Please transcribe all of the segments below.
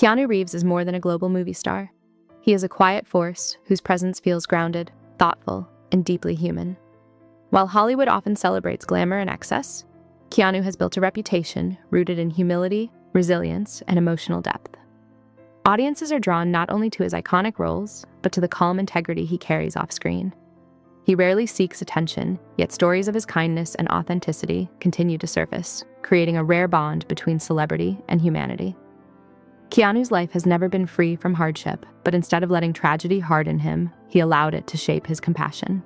Keanu Reeves is more than a global movie star. He is a quiet force whose presence feels grounded, thoughtful, and deeply human. While Hollywood often celebrates glamour and excess, Keanu has built a reputation rooted in humility, resilience, and emotional depth. Audiences are drawn not only to his iconic roles, but to the calm integrity he carries off-screen. He rarely seeks attention, yet stories of his kindness and authenticity continue to surface, creating a rare bond between celebrity and humanity. Keanu's life has never been free from hardship, but instead of letting tragedy harden him, he allowed it to shape his compassion.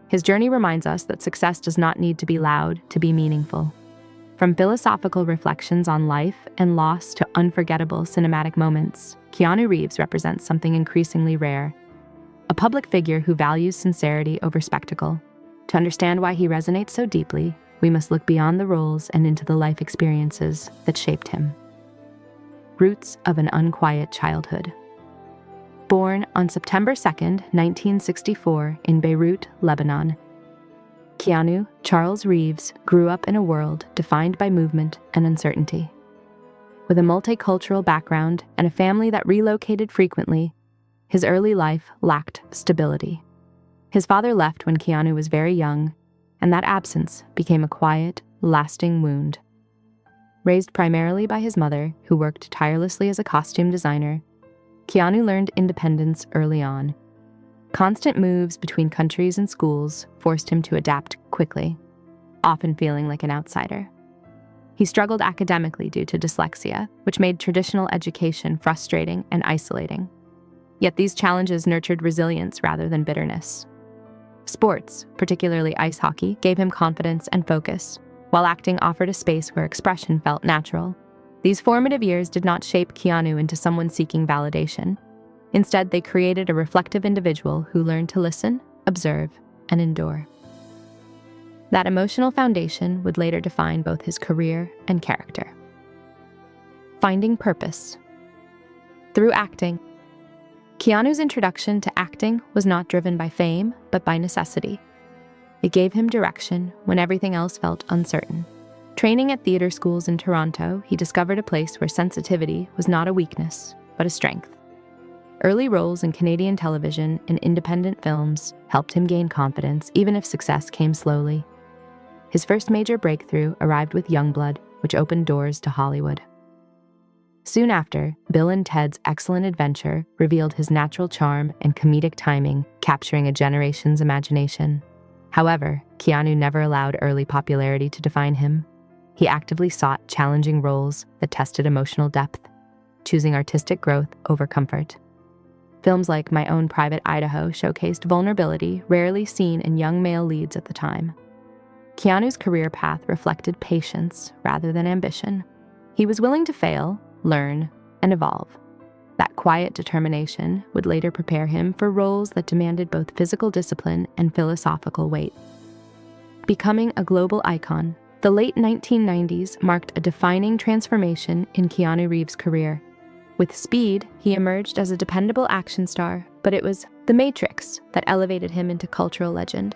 His journey reminds us that success does not need to be loud to be meaningful. From philosophical reflections on life and loss to unforgettable cinematic moments, Keanu Reeves represents something increasingly rare: a public figure who values sincerity over spectacle. To understand why he resonates so deeply, we must look beyond the roles and into the life experiences that shaped him. Roots of an unquiet childhood. Born on September 2, 1964, in Beirut, Lebanon, Keanu Charles Reeves grew up in a world defined by movement and uncertainty. With a multicultural background and a family that relocated frequently, his early life lacked stability. His father left when Keanu was very young, and that absence became a quiet, lasting wound. Raised primarily by his mother, who worked tirelessly as a costume designer, Keanu learned independence early on. Constant moves between countries and schools forced him to adapt quickly, often feeling like an outsider. He struggled academically due to dyslexia, which made traditional education frustrating and isolating. Yet these challenges nurtured resilience rather than bitterness. Sports, particularly ice hockey, gave him confidence and focus, while acting offered a space where expression felt natural. These formative years did not shape Keanu into someone seeking validation. Instead, they created a reflective individual who learned to listen, observe, and endure. That emotional foundation would later define both his career and character. Finding purpose. Through acting, Keanu's introduction to acting was not driven by fame, but by necessity. It gave him direction when everything else felt uncertain. Training at theater schools in Toronto, he discovered a place where sensitivity was not a weakness, but a strength. Early roles in Canadian television and independent films helped him gain confidence, even if success came slowly. His first major breakthrough arrived with Youngblood, which opened doors to Hollywood. Soon after, Bill and Ted's Excellent Adventure revealed his natural charm and comedic timing, capturing a generation's imagination. However, Keanu never allowed early popularity to define him. He actively sought challenging roles that tested emotional depth, choosing artistic growth over comfort. Films like My Own Private Idaho showcased vulnerability rarely seen in young male leads at the time. Keanu's career path reflected patience rather than ambition. He was willing to fail, learn, and evolve. That quiet determination would later prepare him for roles that demanded both physical discipline and philosophical weight. Becoming a global icon, the late 1990s marked a defining transformation in Keanu Reeves' career. With Speed, he emerged as a dependable action star, but it was The Matrix that elevated him into cultural legend.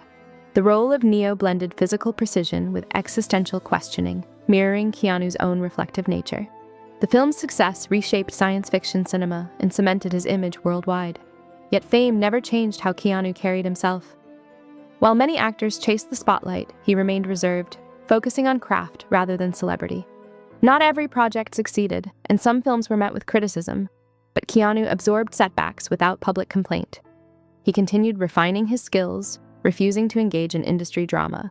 The role of Neo blended physical precision with existential questioning, mirroring Keanu's own reflective nature. The film's success reshaped science fiction cinema and cemented his image worldwide. Yet fame never changed how Keanu carried himself. While many actors chased the spotlight, he remained reserved, focusing on craft rather than celebrity. Not every project succeeded, and some films were met with criticism, but Keanu absorbed setbacks without public complaint. He continued refining his skills, refusing to engage in industry drama.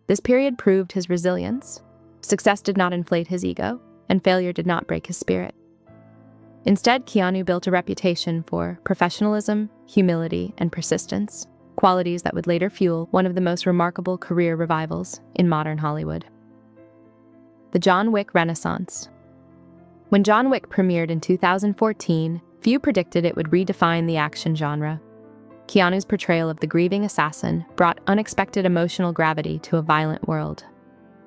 This period proved his resilience. Success did not inflate his ego, and failure did not break his spirit. Instead, Keanu built a reputation for professionalism, humility, and persistence, qualities that would later fuel one of the most remarkable career revivals in modern Hollywood. The John Wick Renaissance. When John Wick premiered in 2014, few predicted it would redefine the action genre. Keanu's portrayal of the grieving assassin brought unexpected emotional gravity to a violent world.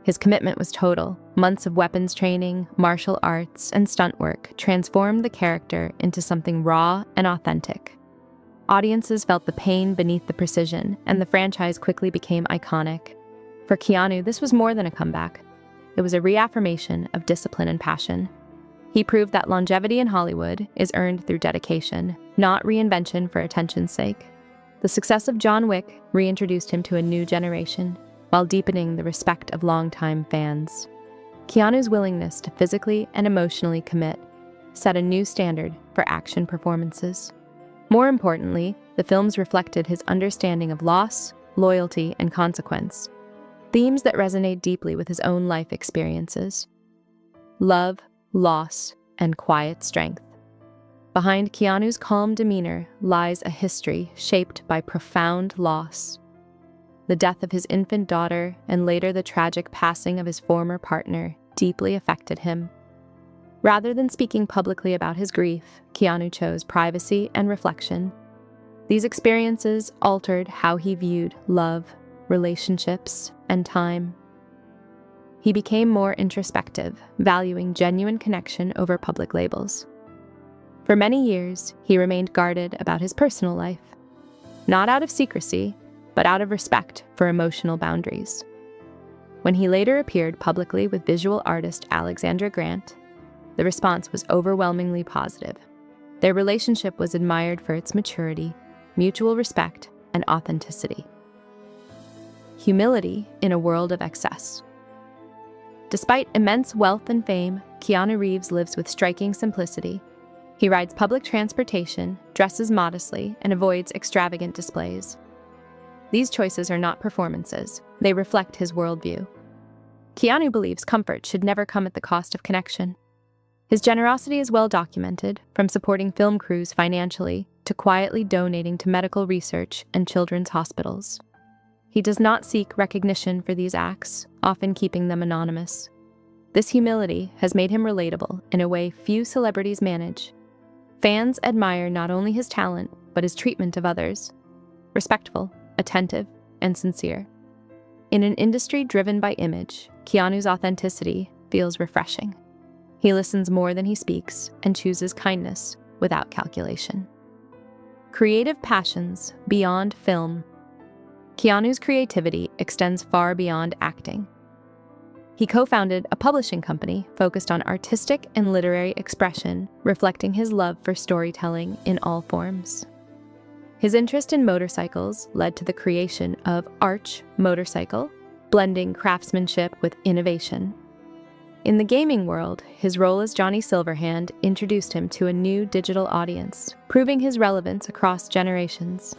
His commitment was total. Months of weapons training, martial arts, and stunt work transformed the character into something raw and authentic. Audiences felt the pain beneath the precision, and the franchise quickly became iconic. For Keanu, this was more than a comeback. It was a reaffirmation of discipline and passion. He proved that longevity in Hollywood is earned through dedication, not reinvention for attention's sake. The success of John Wick reintroduced him to a new generation, while deepening the respect of longtime fans. Keanu's willingness to physically and emotionally commit set a new standard for action performances. More importantly, the films reflected his understanding of loss, loyalty, and consequence, themes that resonate deeply with his own life experiences. Love, loss, and quiet strength. Behind Keanu's calm demeanor lies a history shaped by profound loss. The death of his infant daughter and later the tragic passing of his former partner deeply affected him. Rather than speaking publicly about his grief, Keanu chose privacy and reflection. These experiences altered how he viewed love, relationships, and time. He became more introspective, valuing genuine connection over public labels. For many years, he remained guarded about his personal life, not out of secrecy, but out of respect for emotional boundaries. When he later appeared publicly with visual artist Alexandra Grant, the response was overwhelmingly positive. Their relationship was admired for its maturity, mutual respect, and authenticity. Humility in a world of excess. Despite immense wealth and fame, Keanu Reeves lives with striking simplicity. He rides public transportation, dresses modestly, and avoids extravagant displays. These choices are not performances, they reflect his worldview. Keanu believes comfort should never come at the cost of connection. His generosity is well documented, from supporting film crews financially to quietly donating to medical research and children's hospitals. He does not seek recognition for these acts, often keeping them anonymous. This humility has made him relatable in a way few celebrities manage. Fans admire not only his talent, but his treatment of others. Respectful, attentive, and sincere. In an industry driven by image, Keanu's authenticity feels refreshing. He listens more than he speaks and chooses kindness without calculation. Creative passions beyond film. Keanu's creativity extends far beyond acting. He co-founded a publishing company focused on artistic and literary expression, reflecting his love for storytelling in all forms. His interest in motorcycles led to the creation of Arch Motorcycle, blending craftsmanship with innovation. In the gaming world, his role as Johnny Silverhand introduced him to a new digital audience, proving his relevance across generations.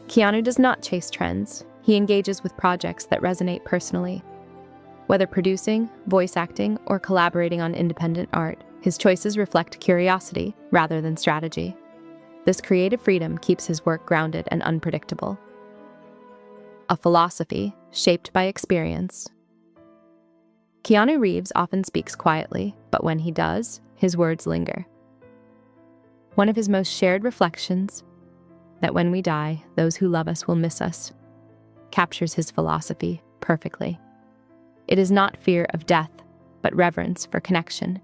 Keanu does not chase trends. He engages with projects that resonate personally. Whether producing, voice acting, or collaborating on independent art, his choices reflect curiosity rather than strategy. This creative freedom keeps his work grounded and unpredictable. A philosophy shaped by experience. Keanu Reeves often speaks quietly, but when he does, his words linger. One of his most shared reflections, that when we die, those who love us will miss us, captures his philosophy perfectly. It is not fear of death, but reverence for connection.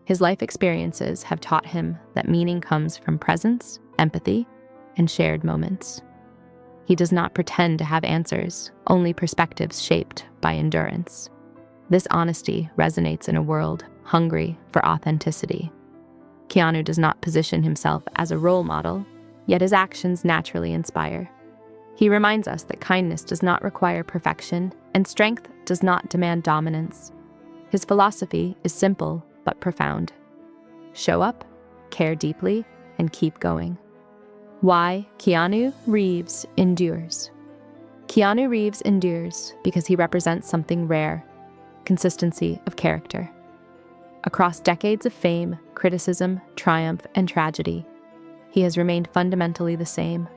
His life experiences have taught him that meaning comes from presence, empathy, and shared moments. He does not pretend to have answers, only perspectives shaped by endurance. This honesty resonates in a world hungry for authenticity. Keanu does not position himself as a role model, yet his actions naturally inspire. He reminds us that kindness does not require perfection, and strength does not demand dominance. His philosophy is simple but profound. Show up, care deeply, and keep going. Why Keanu Reeves endures. Keanu Reeves endures because he represents something rare: consistency of character. Across decades of fame, criticism, triumph, and tragedy, he has remained fundamentally the same.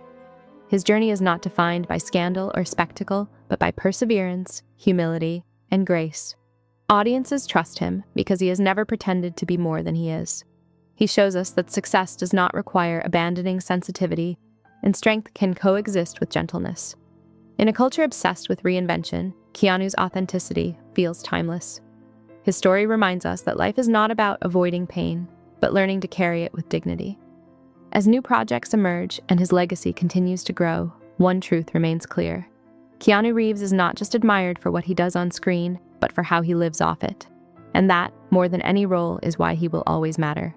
His journey is not defined by scandal or spectacle, but by perseverance, humility, and grace. Audiences trust him because he has never pretended to be more than he is. He shows us that success does not require abandoning sensitivity, and strength can coexist with gentleness. In a culture obsessed with reinvention, Keanu's authenticity feels timeless. His story reminds us that life is not about avoiding pain, but learning to carry it with dignity. As new projects emerge and his legacy continues to grow, one truth remains clear. Keanu Reeves is not just admired for what he does on screen, but for how he lives off it. And that more than any role is why he will always matter.